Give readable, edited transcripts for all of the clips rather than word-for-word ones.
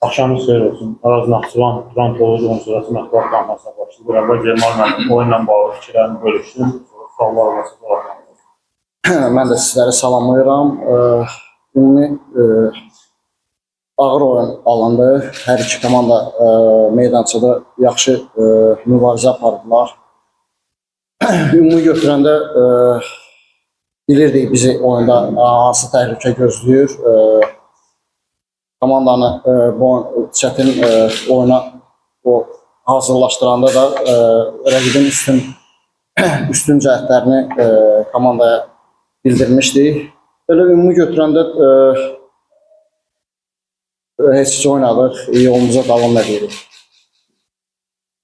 Axşamınız xeyir olsun. Araz Naxçıvan Turan Tovuz Onsurası mətbuat qanmasına başlayıb. Əvvəl Cemal müəllim oyunla bağlı fikirlərini bölüşdüm. Suallar varsa cavablandırın. Mən də sizləri salamlayıram. Ümumi ağır oyun alındı. Hər iki komanda meydançada yaxşı mübarizə apardılar. Ümumi götürəndə bilirdik bizi oyunda hansı təhlükə gözləyir. Komandanı bu çətin oyuna hazırlaşdıranda da rəqibin üstün cəhətlərini komandaya bildirmişdik. Belə ümumi götürəndə heç oynadıq, yolumuza davam edirik.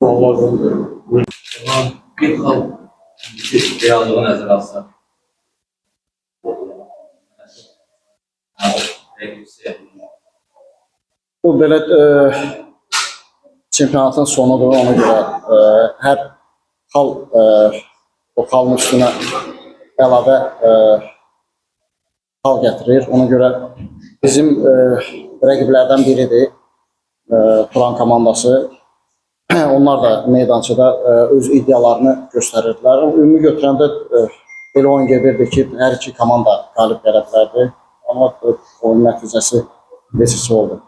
Suallar var. Bir xal reallığı nəzərə alsaq. Bu belə çempionatın sonudur, ona görə hər xal o xalın üstünə əlavə xal gətirir. Ona görə bizim rəqiblərdən biridir Turan komandası. Onlar da meydançada öz iddialarını göstərirdilər. Ümumi götürəndə belə oyun gedirdi ki, hər iki komanda qalib gələ bilərdi. Amma oyun nəticəsi neçəsi oldu.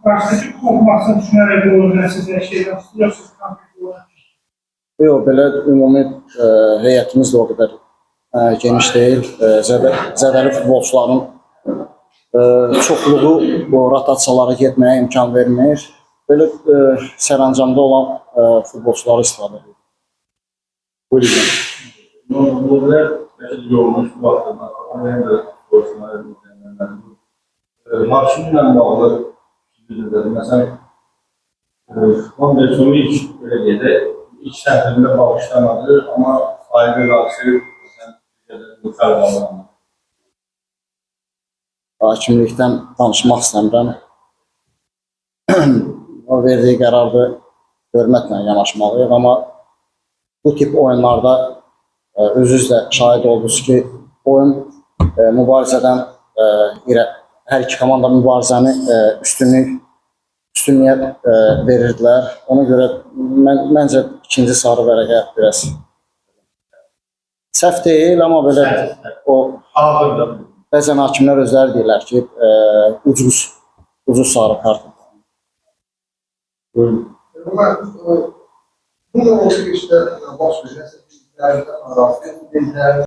Başdakı korkmasını düşünərək bu oyunu sizə şeydən tutuyorsunuz, konflikti olan. Yox, belə ümumi heyətimiz də o qədər geniş deyil. Zədəli futbolçuların çoxluğu bu rotasiyalara getməyə imkan vermir. Belə sərəncamda olan futbolçuları istifadə edir. Buyurun. Normalde yorulmuş bu vaxtında, ben de sporçulara Maksimumla bağlı bildirdim. Məsələn, Andersonu ilk bölgədə ilk səhvində bağışlamadı, amma ayrı qarşı müqarrarlandı. Hakimlikdən danışmaq istəmirəm. O verdiyi qərarı hörmətlə yanaşmalıyıq, amma bu tip oyunlarda özünüz də şahid oldunuz ki, oyun mübarizədən hər iki komanda mübarizəni üstünlüyə verirdilər. Ona görə məncə ikinci sarı vərəqə biraz səhv deyil, amma belə o bəzən hakimlər özləri deyirlər ki, ucuz sarı kart. Buyurun. Bu da oldu ki işte baş verirse